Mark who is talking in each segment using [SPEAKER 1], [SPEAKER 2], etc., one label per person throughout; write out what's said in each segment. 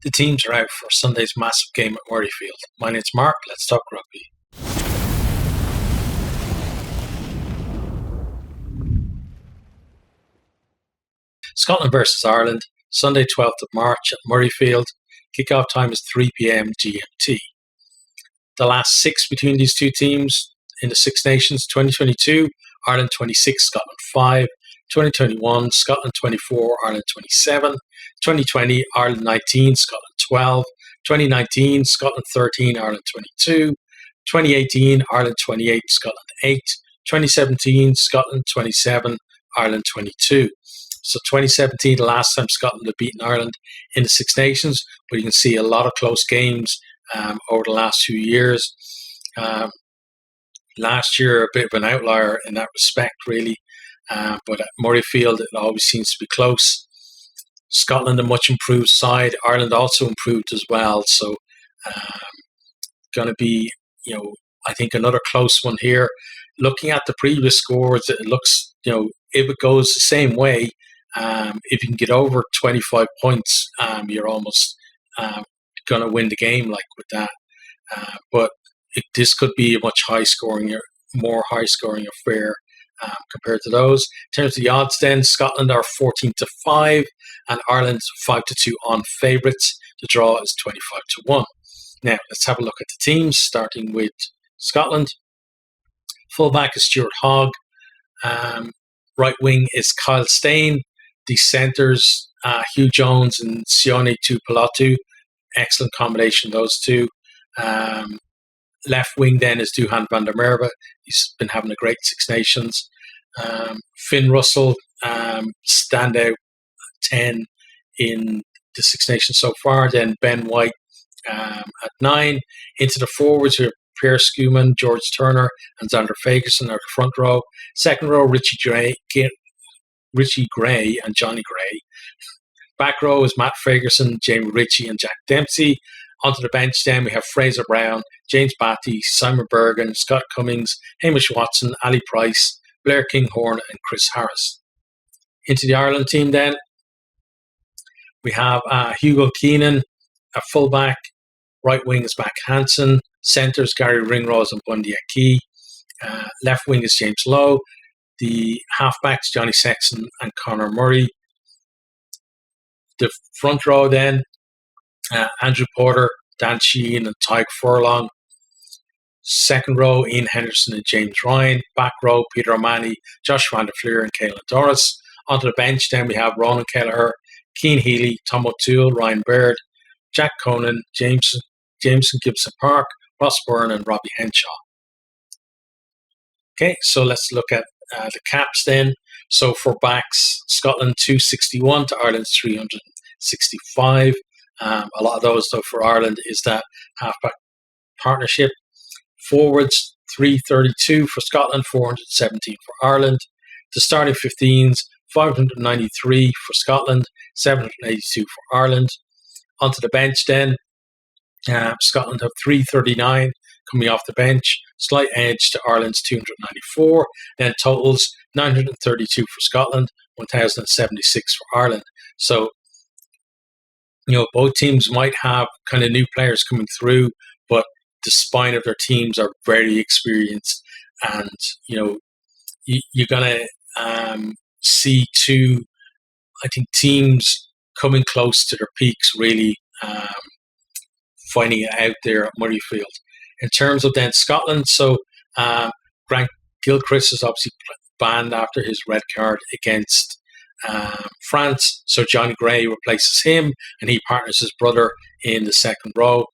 [SPEAKER 1] The teams are out for Sunday's massive game at Murrayfield. My name's Mark, let's talk rugby. Scotland versus Ireland, Sunday 12th of March at Murrayfield. Kickoff time is 3 p.m. GMT. The last six between these two teams in the Six Nations: 2022, Ireland 26, Scotland 5. 2021, Scotland 24, Ireland 27. 2020, Ireland 19, Scotland 12. 2019, Scotland 13, Ireland 22. 2018, Ireland 28, Scotland 8. 2017, Scotland 27, Ireland 22. So 2017, the last time Scotland had beaten Ireland in the Six Nations, but you can see a lot of close games over the last few years. Last year, a bit of an outlier in that respect, really. But at Murrayfield, it always seems to be close. Scotland, a much improved side. Ireland also improved as well. So, going to be, I think another close one here. Looking at the previous scores, it looks, if it goes the same way, if you can get over 25 points, you're almost going to win the game, like with that. But this could be a much more high scoring affair compared to those. In terms of the odds, then Scotland are 14-5, and Ireland 5-2 on favourites. The draw is 25-1. Now let's have a look at the teams, starting with Scotland. Fullback is Stuart Hogg. Right wing is Kyle Steyn. The centres, Hugh Jones and Sione Tuipulotu. Excellent combination, those two. Left wing then is Duhan van der Merwe. He's been having a great Six Nations. Finn Russell, standout 10 in the Six Nations so far. Then Ben White at 9. Into the forwards, we have Pierre Schumann, George Turner, and Xander Fagerson are the front row. Second row, Richie Gray and Johnny Gray. Back row is Matt Fagerson, Jamie Ritchie, and Jack Dempsey. Onto the bench then we have Fraser Brown, James Batty, Simon Bergen, Scott Cummings, Hamish Watson, Ali Price, Blair Kinghorn, and Chris Harris. Into the Ireland team then, we have Hugo Keenan, a fullback. Right wing is Mac Hansen. Centres, Gary Ringrose and Bundy Aki. Left wing is James Lowe. The halfbacks, Johnny Sexton and Conor Murray. The front row then, Andrew Porter, Dan Sheehan and Tyke Furlong. Second row, Ian Henderson and James Ryan. Back row, Peter O'Mahony, Josh Van der Fleer and Caelan Doris. Onto the bench then we have Ronan Kelleher, Cian Healy, Tom O'Toole, Ryan Baird, Jack Conan, Jameson Gibson Park, Ross Byrne and Robbie Henshaw. Okay, so let's look at the caps then. So for backs, Scotland 261 to Ireland 365. A lot of those, though, for Ireland is that halfback partnership. Forwards 332 for Scotland, 417 for Ireland. The starting 15s 593 for Scotland, 782 for Ireland. Onto the bench then, Scotland have 339 coming off the bench, slight edge to Ireland's 294. Then totals 932 for Scotland, 1076 for Ireland. So, both teams might have kind of new players coming through, but the spine of their teams are very experienced. And, you're going to see two, I think, teams coming close to their peaks, really finding it out there at Murrayfield. In terms of then Scotland, so Grant Gilchrist is obviously banned after his red card against France. So Johnny Gray replaces him and he partners his brother in the second row.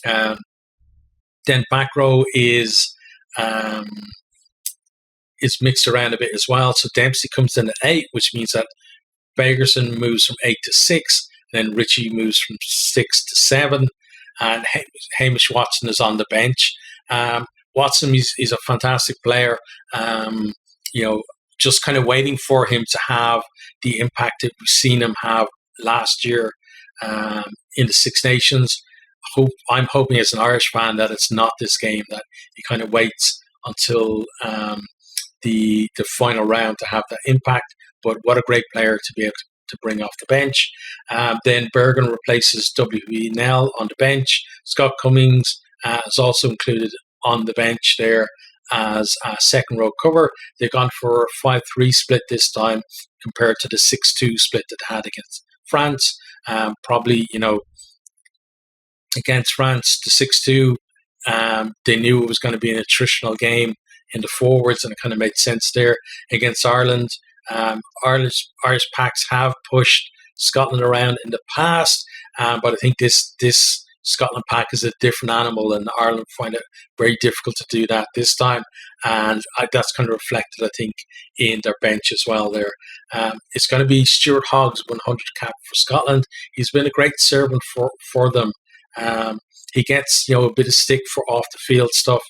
[SPEAKER 1] Then back row is mixed around a bit as well. So Dempsey comes in at 8, which means that Fagerson moves from 8 to 6. Then Ritchie moves from 6 to 7. And Hamish Watson is on the bench. Watson is a fantastic player. Just kind of waiting for him to have the impact that we've seen him have last year in the Six Nations. I'm hoping as an Irish fan that it's not this game, that he kind of waits until the final round to have that impact. But what a great player to be able to to bring off the bench. Then Bergen replaces W.E. Nell on the bench. Scott Cummings is also included on the bench there as a second row cover. They've gone for a 5-3 split this time compared to the 6-2 split that they had against France. Probably, against France, the 6-2, they knew it was going to be an attritional game in the forwards, and it kind of made sense there. Against Ireland, Irish packs have pushed Scotland around in the past, but I think this Scotland pack is a different animal, and Ireland find it very difficult to do that this time, and that's kind of reflected, I think, in their bench as well there. It's going to be Stuart Hogg's 100 cap for Scotland. He's been a great servant for them. He gets a bit of stick for off the field stuff,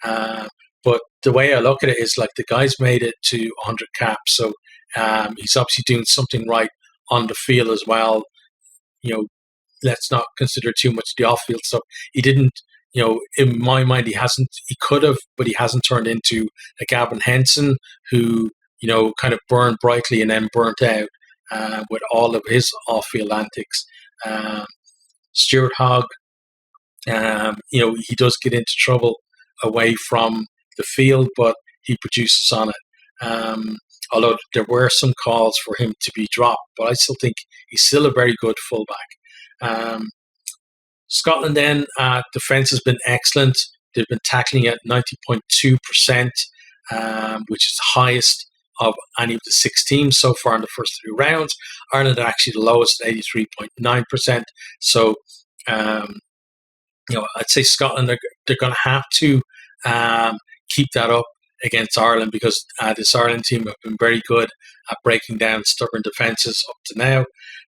[SPEAKER 1] but the way I look at it is like the guy's made it to 100 caps, so he's obviously doing something right on the field as well. Let's not consider too much the off-field stuff. He didn't, in my mind, he could have, but he hasn't turned into a Gavin Henson who, kind of burned brightly and then burnt out with all of his off-field antics. Stuart Hogg, he does get into trouble away from the field, but he produces on it. Although there were some calls for him to be dropped, but I still think he's still a very good fullback. Scotland then, defence has been excellent. They've been tackling at 90.2%, which is the highest of any of the 6 teams so far in the first 3 rounds. Ireland are actually the lowest at 83.9%. So, I'd say Scotland, they're going to have to keep that up against Ireland, because this Ireland team have been very good at breaking down stubborn defences up to now.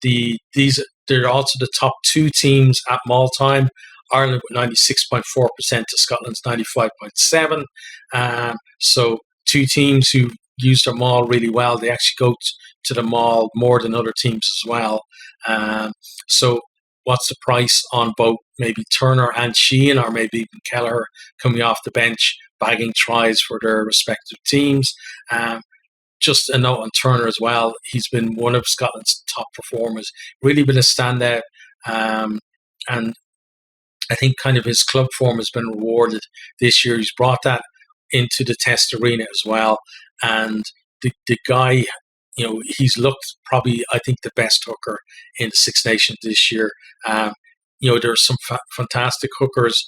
[SPEAKER 1] They're also the top 2 teams at maul time. Ireland with 96.4% to Scotland's 95.7%. So 2 teams who use their maul really well. They actually go to the maul more than other teams as well. So what's the price on both maybe Turner and Sheehan, or maybe even Kelleher coming off the bench, bagging tries for their respective teams? Just a note on Turner as well. He's been one of Scotland's top performers, really been a standout. And I think kind of his club form has been rewarded this year. He's brought that into the test arena as well. And the guy, he's looked probably, I think, the best hooker in the Six Nations this year. There are some fantastic hookers,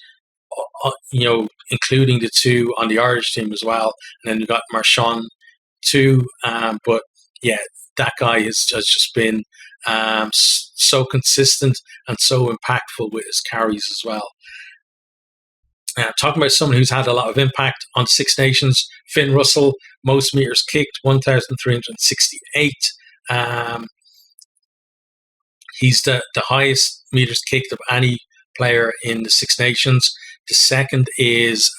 [SPEAKER 1] including the 2 on the Irish team as well. And then you've got Marchand too, but yeah, that guy has just been so consistent and so impactful with his carries as well. Talking about someone who's had a lot of impact on Six Nations, Finn Russell, most meters kicked, 1,368. He's the highest meters kicked of any player in the Six Nations. The second is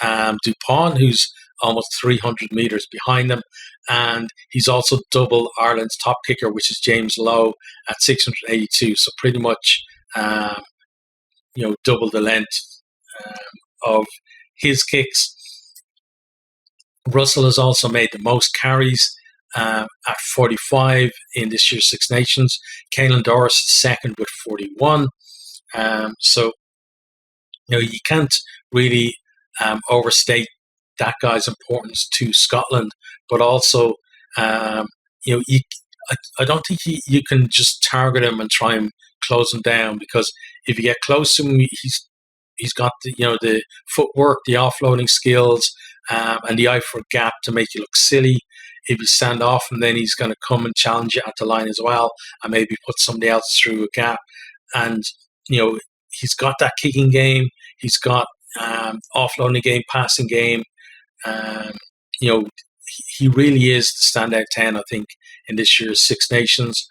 [SPEAKER 1] Dupont, who's almost 300 meters behind them. And he's also double Ireland's top kicker, which is James Lowe at 682. So pretty much, double the length of his kicks. Russell has also made the most carries at 45 in this year's Six Nations. Caelan Doris second with 41. So, you can't really overstate that guy's importance to Scotland, but also, I don't think you can just target him and try and close him down, because if you get close to him, he's got the footwork, the offloading skills, and the eye for gap to make you look silly. If you stand off him, then he's going to come and challenge you at the line as well, and maybe put somebody else through a gap. And he's got that kicking game. He's got offloading game, passing game. He really is the standout 10, I think, in this year's Six Nations.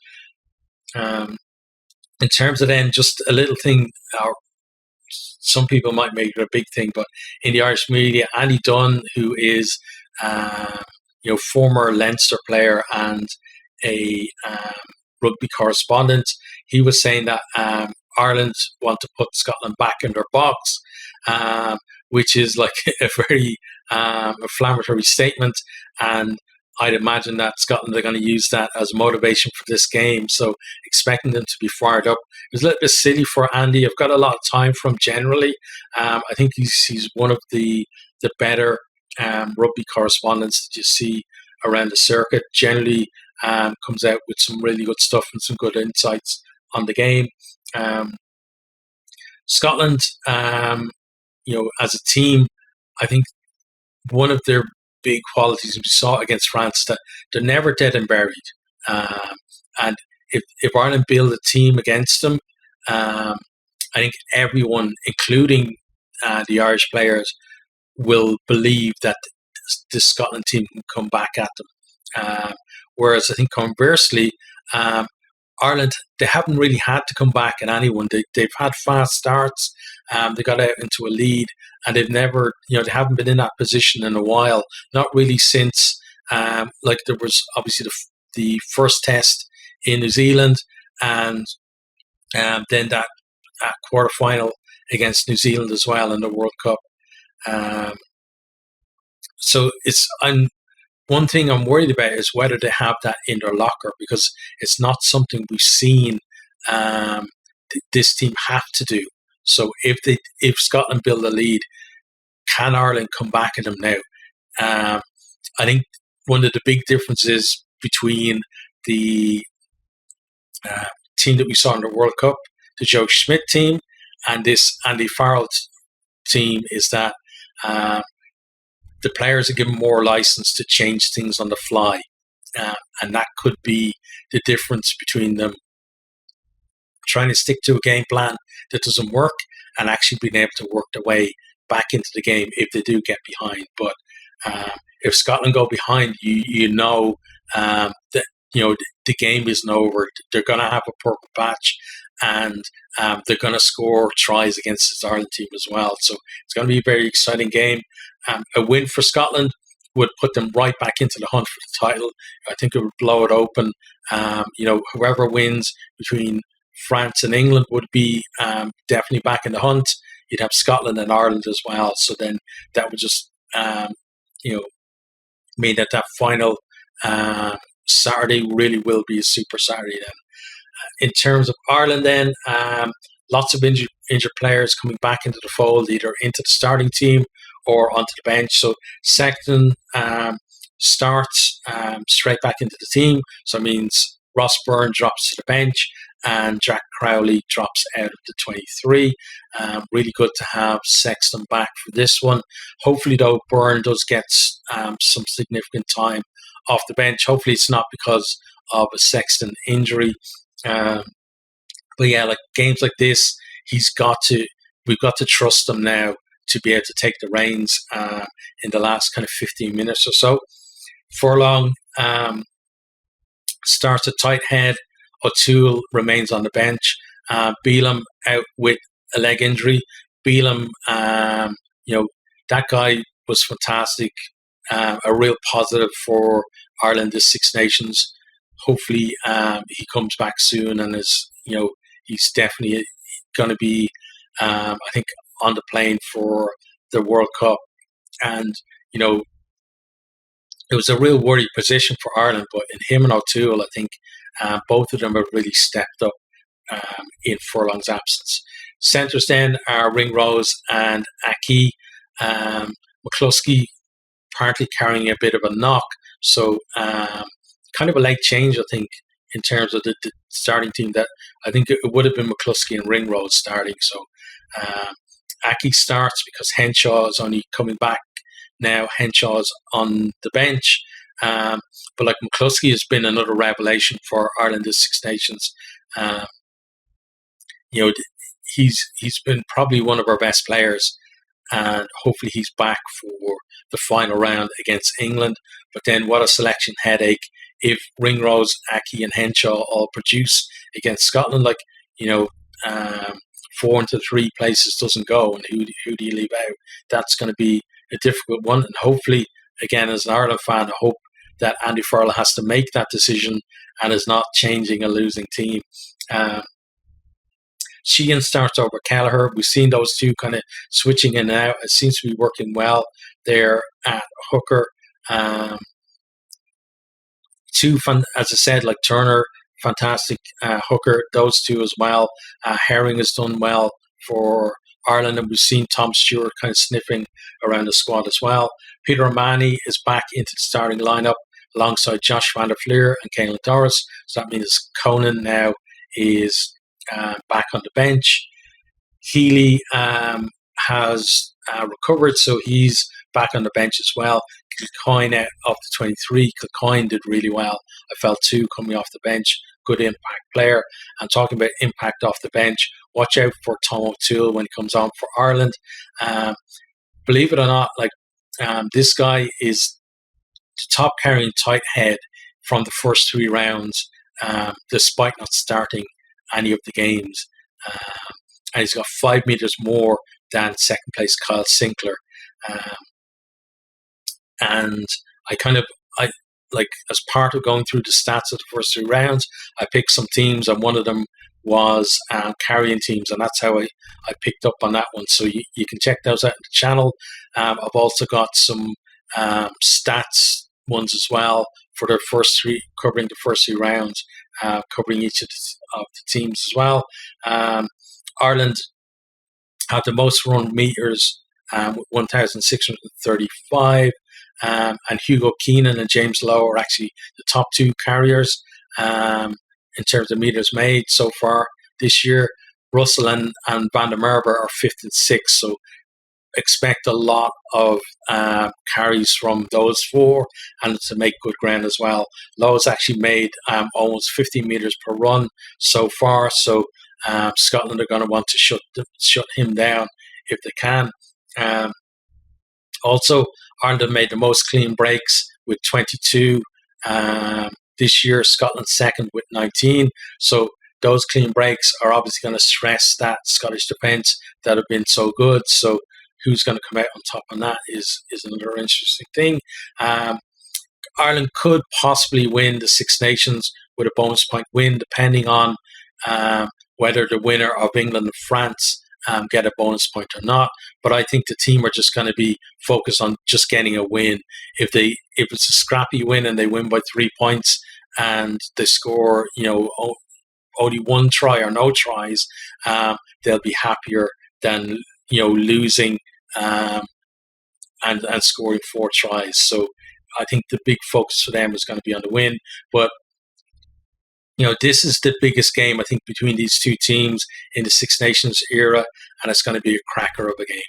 [SPEAKER 1] In terms of then, just a little thing, some people might make it a big thing, but in the Irish media, Andy Dunn, who is former Leinster player and a rugby correspondent, he was saying that Ireland want to put Scotland back in their box, which is like a very inflammatory statement. And I'd imagine that Scotland are going to use that as motivation for this game. So expecting them to be fired up. It was a little bit silly for Andy. I've got a lot of time for him generally. I think he's one of the better rugby correspondents that you see around the circuit. Generally comes out with some really good stuff and some good insights on the game. Scotland, as a team, I think one of their big qualities we saw against France that they're never dead and buried. And if Ireland build a team against them, I think everyone, including the Irish players, will believe that this Scotland team can come back at them. Whereas I think conversely, Ireland, they haven't really had to come back at anyone. They've had fast starts. They got out into a lead, and they've never, they haven't been in that position in a while. Not really since, there was obviously the first test in New Zealand, and then that quarterfinal against New Zealand as well in the World Cup. So one thing I'm worried about is whether they have that in their locker, because it's not something we've seen this team have to do. So if Scotland build a lead, can Ireland come back at them now? I think one of the big differences between the team that we saw in the World Cup, the Joe Schmidt team, and this Andy Farrell team is that the players are given more license to change things on the fly. And that could be the difference between them trying to stick to a game plan that doesn't work and actually being able to work their way back into the game if they do get behind. But if Scotland go behind, that the game isn't over. They're going to have a purple patch, and they're going to score tries against this Ireland team as well. So it's going to be a very exciting game. A win for Scotland would put them right back into the hunt for the title. I think it would blow it open. Whoever wins between France and England would be definitely back in the hunt. You'd have Scotland and Ireland as well. So then that would just, mean that final Saturday really will be a super Saturday then. In terms of Ireland then, lots of injured players coming back into the fold, either into the starting team or onto the bench. So Sexton starts straight back into the team. So it means Ross Byrne drops to the bench and Jack Crowley drops out of the 23. Really good to have Sexton back for this one. Hopefully, though, Byrne does get some significant time off the bench. Hopefully it's not because of a Sexton injury. But yeah, like games like this, we've got to trust them now to be able to take the reins in the last kind of 15 minutes or so. Furlong starts a tight head. O'Toole remains on the bench. Beelum out with a leg injury. Beelum, that guy was fantastic. A real positive for Ireland this Six Nations. Hopefully he comes back soon and he's definitely going to be, I think, on the plane for the World Cup. And, it was a real worried position for Ireland, but in him and O'Toole, I think both of them have really stepped up in Furlong's absence. Centres then are Ringrose and Aki. McCluskey apparently carrying a bit of a knock, so kind of a late change, I think, in terms of the starting team. That I think it would have been McCluskey and Ringrose starting. So Aki starts because Henshaw is only coming back now. Henshaw's on the bench. But like McCluskey has been another revelation for Ireland this Six Nations. He's been probably one of our best players, and hopefully he's back for the final round against England. But then what a selection headache if Ringrose, Aki and Henshaw all produce against Scotland. 4 into 3 places doesn't go, and who do you leave out? That's going to be a difficult one. And hopefully, again, as an Ireland fan, I hope that Andy Farrell has to make that decision and is not changing a losing team. Sheehan starts over Kelleher. We've seen those two kind of switching in and out. It seems to be working well there at hooker. as I said, like Turner, fantastic hooker, those two as well. Herring has done well for Ireland, and we've seen Tom Stewart kind of sniffing around the squad as well. Peter O'Mahony is back into the starting lineup alongside Josh van der Fleer and Caelan Doris. So that means Conan now is back on the bench. Healy has recovered, so he's back on the bench as well. Kilcoyne out of the 23. Kilcoyne did really well. I felt too coming off the bench. Good impact player. And talking about impact off the bench, watch out for Tom O'Toole when he comes on for Ireland. Believe it or not, this guy is the top carrying tight head from the first 3 rounds, despite not starting any of the games. And he's got 5 meters more than second place Kyle Sinclair. And as part of going through the stats of the first 3 rounds, I picked some teams, and one of them was carrying teams, and that's how I picked up on that one. So you can check those out in the channel. I've also got some stats ones as well for their first 3, covering the first 3 rounds, covering each of the teams as well. Ireland had the most run meters with 1,635. And Hugo Keenan and James Lowe are actually the top 2 carriers in terms of meters made so far this year. Russell and Van der Merwe are 5th and 6th, so expect a lot of carries from those 4 and to make good ground as well. Lowe's actually made almost 50 meters per run so far, so Scotland are going to want to shut him down if they can. Also, Ireland made the most clean breaks with 22 this year. Scotland second with 19. So those clean breaks are obviously going to stress that Scottish defence that have been so good. So who's going to come out on top on that is another interesting thing. Ireland could possibly win the Six Nations with a bonus point win, depending on whether the winner of England and France get a bonus point or not. But I think the team are just going to be focused on just getting a win. If it's a scrappy win and they win by 3 points and they score, only 1 try or no tries, they'll be happier than losing and scoring 4 tries. So I think the big focus for them is going to be on the win. But this is the biggest game, I think, between these 2 teams in the Six Nations era, and it's going to be a cracker of a game.